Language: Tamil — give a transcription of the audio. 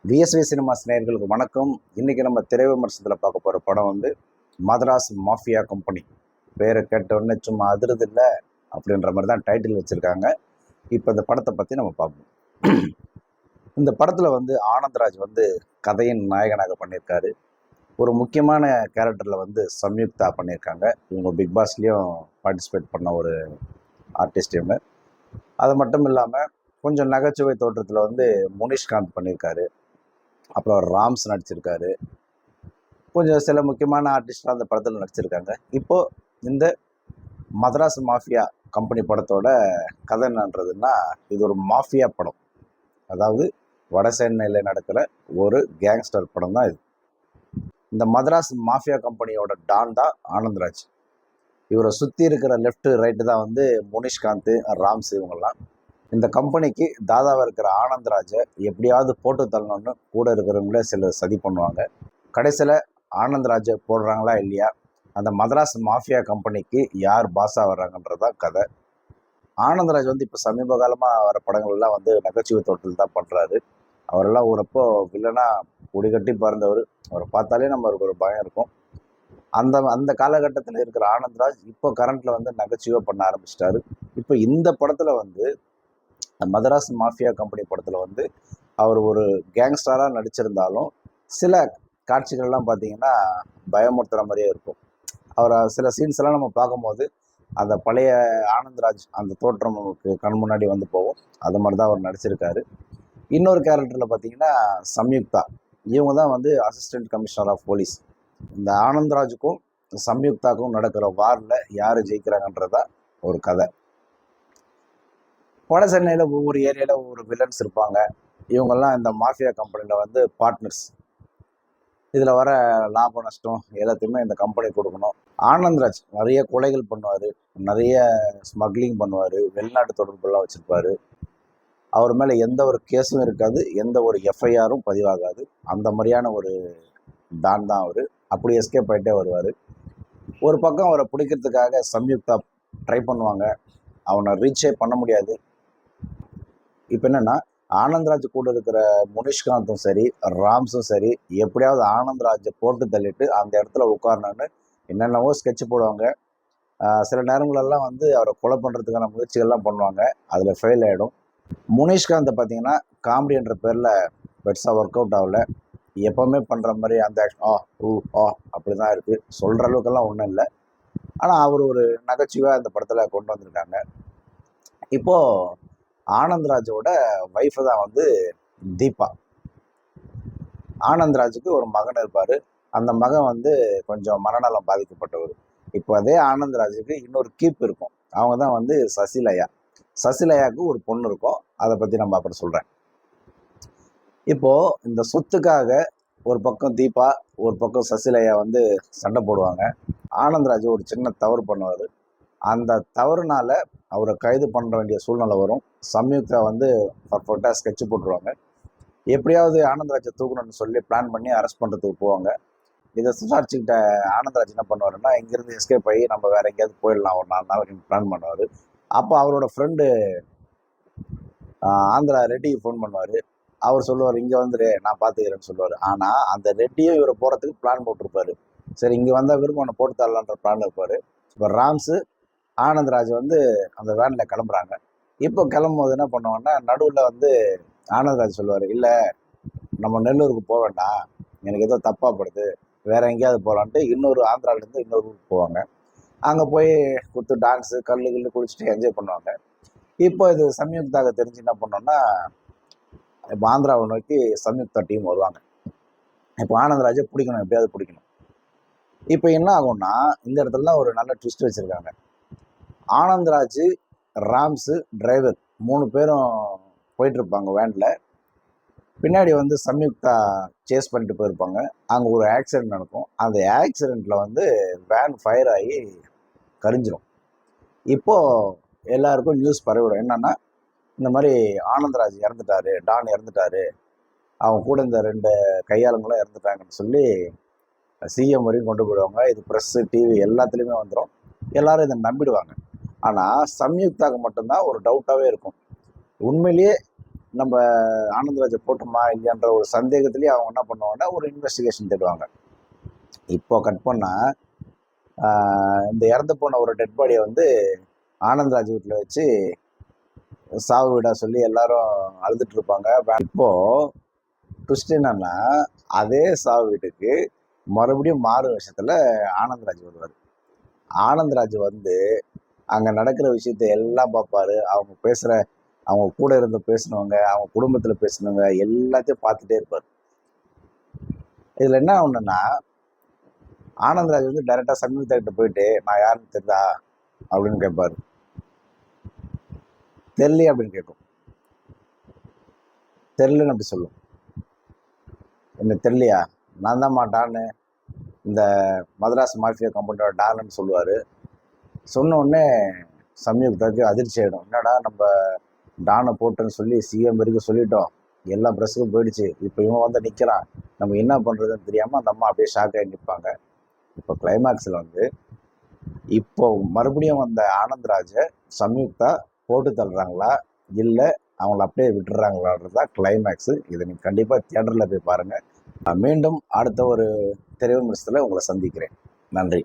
விஎஸ்வி சினிமாஸ் நேயர்களுக்கு வணக்கம். இன்னைக்கு நம்ம திரை விமர்சனத்தில் பார்க்க போகிற படம் வந்து மதராஸ் மாஃபியா கம்பெனி. பேரை கேட்டவுடனே சும்மா அதிருது இல்லை அப்படின்ற மாதிரி தான் டைட்டில் வச்சுருக்காங்க. இப்போ இந்த படத்தை பற்றி நம்ம பார்ப்போம். இந்த படத்தில் வந்து ஆனந்த்ராஜ் வந்து கதையின் நாயகனாக பண்ணியிருக்காரு. ஒரு முக்கியமான கேரக்டரில் வந்து சம்யுக்தா பண்ணியிருக்காங்க. இவங்க பிக் பாஸ்லேயும் பார்ட்டிசிபேட் பண்ண ஒரு ஆர்டிஸ்ட் இவங்க. அது மட்டும் இல்லாமல் கொஞ்சம் நகைச்சுவை தோற்றத்தில் வந்து முனிஷ்காந்த் பண்ணியிருக்காரு. அப்புறம் ராம்ஸ் நடிச்சிருக்காரு. கொஞ்சம் சில முக்கியமான ஆர்டிஸ்ட்லாம் அந்த படத்தில் நடிச்சிருக்காங்க. இப்போது இந்த மதராஸ் மாஃபியா கம்பெனி படத்தோட கதை என்னன்றதுன்னா, இது ஒரு மாஃபியா படம். அதாவது வட சென்னையில் நடக்கிற ஒரு கேங்ஸ்டர் படம் தான் இது. இந்த மதராஸ் மாஃபியா கம்பெனியோட டான் தான் ஆனந்த்ராஜ். இவரை சுற்றி இருக்கிற லெஃப்ட் ரைட்டு தான் வந்து முனிஷ்காந்த், ராம்ஸ் இவங்கெல்லாம். இந்த கம்பெனிக்கு தாதாவாக இருக்கிற ஆனந்த்ராஜை எப்படியாவது போட்டு தள்ளணும்னு கூட இருக்கிறவங்களே சிலர் சதி பண்ணுவாங்க. கடைசியில் ஆனந்த்ராஜை போடுறாங்களா இல்லையா, அந்த மதராஸ் மாஃபியா கம்பெனிக்கு யார் பாஸாக வர்றாங்கன்றதான் கதை. ஆனந்த்ராஜ் வந்து இப்போ சமீப காலமாக வர படங்கள்லாம் வந்து நகைச்சுவை தோட்டத்தில் தான் பண்ணுறாரு. அவரெல்லாம் ஊரப்போ வில்லனா குடிகட்டி பறந்தவர். அவரை பார்த்தாலே நம்மளுக்கு ஒரு பயம் இருக்கும். அந்த அந்த காலகட்டத்தில் இருக்கிற ஆனந்த்ராஜ் இப்போ கரண்ட்டில் வந்து நகைச்சுவை பண்ண ஆரம்பிச்சிட்டாரு. இப்போ இந்த படத்தில் வந்து மதராஸ் மாஃபியா கம்பெனி படத்தில் வந்து அவர் ஒரு கேங்ஸ்டராக நடிச்சிருந்தாலும் சில காட்சிகள்லாம் பார்த்தீங்கன்னா பயமுறுத்துகிற மாதிரியே இருக்கும். அவர் சில சீன்ஸ் எல்லாம் நம்ம பார்க்கும்போது அந்த பழைய ஆனந்த்ராஜ் அந்த தோற்றம் நமக்கு கண் முன்னாடி வந்து போகும். அது மாதிரி தான் அவர் நடிச்சிருக்காரு. இன்னொரு கேரக்டரில் பார்த்தீங்கன்னா சம்யுக்தா, இவங்க தான் வந்து அசிஸ்டன்ட் கமிஷனர் ஆஃப் போலீஸ். இந்த ஆனந்த்ராஜுக்கும் சம்யுக்தாக்கும் நடக்கிற வாரில் யார் ஜெயிக்கிறாங்கன்றதா ஒரு கதை. வட சென்னையில் ஒவ்வொரு ஏரியாவில் ஒவ்வொரு வில்லன்ஸ் இருப்பாங்க. இவங்கெல்லாம் இந்த மாஃபியா கம்பெனியில் வந்து பார்ட்னர்ஸ். இதில் வர லாப நஷ்டம் எல்லாத்தையுமே இந்த கம்பெனி கொடுக்கணும். ஆனந்த்ராஜ் நிறைய கொலைகள் பண்ணுவார், நிறைய ஸ்மக்லிங் பண்ணுவார், வெளிநாட்டு தொடர்புலாம் வச்சுருப்பார். அவர் மேலே எந்த ஒரு கேஸும் இருக்காது, எந்த ஒரு எஃப்ஐஆரும் பதிவாகாது. அந்த மாதிரியான ஒரு டான் தான் அவர். அப்படி எஸ்கேப் ஆகிட்டே வருவார். ஒரு பக்கம் அவரை பிடிக்கிறதுக்காக சம்யுக்தா ட்ரை பண்ணுவாங்க. அவனை ரீச்சே பண்ண முடியாது. இப்போ என்னென்னா, ஆனந்த்ராஜ் கூட இருக்கிற முனிஷ்காந்தும் சரி, ராம்ஸும் சரி, எப்படியாவது ஆனந்த்ராஜை போட்டு தள்ளிட்டு அந்த இடத்துல உட்காரணுன்னு என்னென்னவோ ஸ்கெட்ச் போடுவாங்க. சில நேரங்களெல்லாம் வந்து அவரை கொலை பண்ணுறதுக்கான முயற்சிகள்லாம் பண்ணுவாங்க. அதில் ஃபெயில் ஆகிடும். முனிஷ்காந்தை பார்த்தீங்கன்னா காமெடி என்ற பேரில் பெருசாக ஒர்க் அவுட் ஆகல. எப்போவுமே பண்ணுற மாதிரி அந்த அப்படி தான் இருக்குது. சொல்கிற அளவுக்கெல்லாம் ஒன்றும் இல்லை. ஆனால் அவர் ஒரு நகைச்சுவாக அந்த படத்தில் கொண்டு வந்திருக்காங்க. இப்போது ஆனந்த்ராஜோட ஒய்ஃபு தான் வந்து தீபா. ஆனந்த்ராஜுக்கு ஒரு மகன் இருப்பார். அந்த மகன் வந்து கொஞ்சம் மனநலம் பாதிக்கப்பட்டவர். இப்போ அதே ஆனந்த்ராஜுக்கு இன்னொரு கீப் இருக்கும். அவங்க தான் வந்து சசிலயா. சசிலயாவுக்கு ஒரு பொண்ணு இருக்கும். அதை பற்றி நம்ம அப்புறம் சொல்கிறேன். இப்போது இந்த சொத்துக்காக ஒரு பக்கம் தீபா, ஒரு பக்கம் சசிலயா வந்து சண்டை போடுவாங்க. ஆனந்த்ராஜ் ஒரு சின்ன தவறு பண்ணுவார். அந்த தவறுனால அவரை கைது பண்ண வேண்டிய சூழ்நிலை வரும். சம்யுக்தா வந்து பர்ஃபெக்டாக ஸ்கெட்ச் போட்டுருவாங்க. எப்படியாவது ஆனந்த்ராஜை தூக்கணும்னு சொல்லி பிளான் பண்ணி அரெஸ்ட் பண்ணுறதுக்கு போவாங்க. இதை சுதாரிச்சுக்கிட்ட ஆனந்த்ராஜ் என்ன பண்ணுவாருன்னா, இங்கேருந்து எஸ்கேப் ஆகி நம்ம வேற எங்கேயாவது போயிடலாம் ஒரு 4 நாளைக்கு பிளான் பண்ணுவார். அப்போ அவரோட ஃப்ரெண்டு ஆந்திரா ரெட்டிக்கு ஃபோன் பண்ணுவார். அவர் சொல்லுவார், இங்கே வந்துடு நான் பார்த்துக்கிறேன்னு சொல்லுவார். ஆனால் அந்த ரெட்டியும் இவரை போகிறதுக்கு பிளான் போட்டிருப்பாரு. சரி, இங்கே வந்தால் விரும்ப அவனை போட்டு தரலான்ற பிளான் இருப்பார். இப்போ ராம்ஸு ஆனந்த்ராஜ் வந்து அந்த வேனில் கிளம்புறாங்க. இப்போ கிளம்பும்போது என்ன பண்ணுவாங்கன்னா, நடுவில் வந்து ஆனந்த்ராஜ் சொல்லுவார், இல்லை நம்ம நெல்லூருக்கு போக வேண்டாம், எனக்கு ஏதோ தப்பாக படுது, வேற எங்கேயாவது போகலான்ட்டு இன்னொரு ஆந்திராவிலேருந்து இன்னொரு ஊருக்கு போவாங்க. அங்கே போய் குத்து டான்ஸு கல்லு குளிச்சுட்டு என்ஜாய் பண்ணுவாங்க. இப்போ இது சம்யுக்தாக தெரிஞ்சு என்ன பண்ணோன்னா, இப்போ ஆந்திராவை நோக்கி சம்யுக்தா டீம் வருவாங்க. இப்போ ஆனந்த்ராஜை பிடிக்கணும், எப்படியாவது பிடிக்கணும். இப்போ என்ன ஆகும்னா, இந்த இடத்துல ஒரு நல்ல ட்விஸ்ட் வச்சுருக்காங்க. ஆனந்த்ராஜ், ராம்ஸு, டிரைவர் 3 பேரும் போயிட்டுருப்பாங்க வேனில். பின்னாடி வந்து சம்யுக்தா சேஸ் பண்ணிட்டு போயிருப்பாங்க. அங்கே ஒரு ஆக்சிடெண்ட் நடக்கும். அந்த ஆக்சிடெண்ட்டில் வந்து வேன் ஃபயர் ஆகி கரிஞ்சிடும். இப்போது எல்லாருக்கும் நியூஸ் பரவிடும். என்னென்னா, இந்த மாதிரி ஆனந்த்ராஜ் இறந்துட்டாரு, டான் இறந்துட்டாரு, அவங்க கூட இந்த 2 கையாளுங்களும் இறந்துட்டாங்கன்னு சொல்லி சிஎம் வரைக்கும் கொண்டு போயிடுவாங்க. இது ப்ரெஸ்ஸு, டிவி எல்லாத்துலேயுமே வந்துடும். எல்லோரும் இதை நம்பிடுவாங்க. ஆனால் சம்யுக்தாவுக்கு மட்டும்தான் ஒரு டவுட்டாகவே இருக்கும். உண்மையிலேயே நம்ம ஆனந்தராஜை போட்டோமா இல்லையான்ற ஒரு சந்தேகத்திலேயே அவங்க என்ன பண்ணுவாங்கன்னா ஒரு இன்வெஸ்டிகேஷன் தேடுவாங்க. இப்போ கட் பண்ணால் இந்த இறந்து போன ஒரு டெட் பாடியை வந்து ஆனந்தராஜ் வீட்டில் வச்சு சாவு வீடா சொல்லி எல்லாரும் அழுதுட்டு இருப்பாங்க. இப்போ ட்விஸ்ட் என்னன்னா, அதே சாவு வீட்டுக்கு மறுபடியும் மாறு விஷயத்துல ஆனந்தராஜ் வருவார். ஆனந்தராஜ் வந்து அங்க நடக்கிற விஷயத்த எல்லாம் பார்ப்பாரு. அவங்க கூட இருந்து பேசினவங்க, அவங்க குடும்பத்துல பேசினவங்க எல்லாத்தையும் பார்த்துட்டே இருப்பார். இதுல என்ன ஒண்ணுன்னா, ஆனந்தராஜ் வந்து டைரக்டா சண்முகத்தா கிட்ட போயிட்டு நான் யாருன்னு தெரியுதா அப்படின்னு கேட்பாரு. தெரியலையே அப்படின்னு கேட்கும். தெரியலன்னு அப்படி சொல்லும். என்ன தெரியலையா, நான் தான் டான்னு, இந்த மதராஸ் மாஃபியா கம்பெனியோட டான்னு சொல்லுவார். சொன்ன உடனே சம்யுக்தாவுக்கு அதிர்ச்சி ஆகிடும். என்னடா நம்ம டானை போட்டோன்னு சொல்லி சிஎம் வரைக்கும் சொல்லிட்டோம், எல்லா ப்ரெஸ்ஸுக்கும் போயிடுச்சு, இப்போ இவன் வந்து நிற்கிறான், நம்ம என்ன பண்ணுறதுன்னு தெரியாமல் அந்த அம்மா அப்படியே ஷாக் ஆகி நிற்பாங்க. இப்போ கிளைமேக்ஸில் வந்து இப்போ மறுபடியும் வந்த ஆனந்த்ராஜை சம்யுக்தா போட்டு தள்ளுறாங்களா இல்லை அவங்கள அப்படியே விட்டுறாங்களான்றது தான் கிளைமேக்ஸு. இதை நீங்கள் கண்டிப்பாக தியேட்டரில் போய் பாருங்கள். மீண்டும் அடுத்த ஒரு திரை விமர்சனத்தில் உங்களை சந்திக்கிறேன். நன்றி.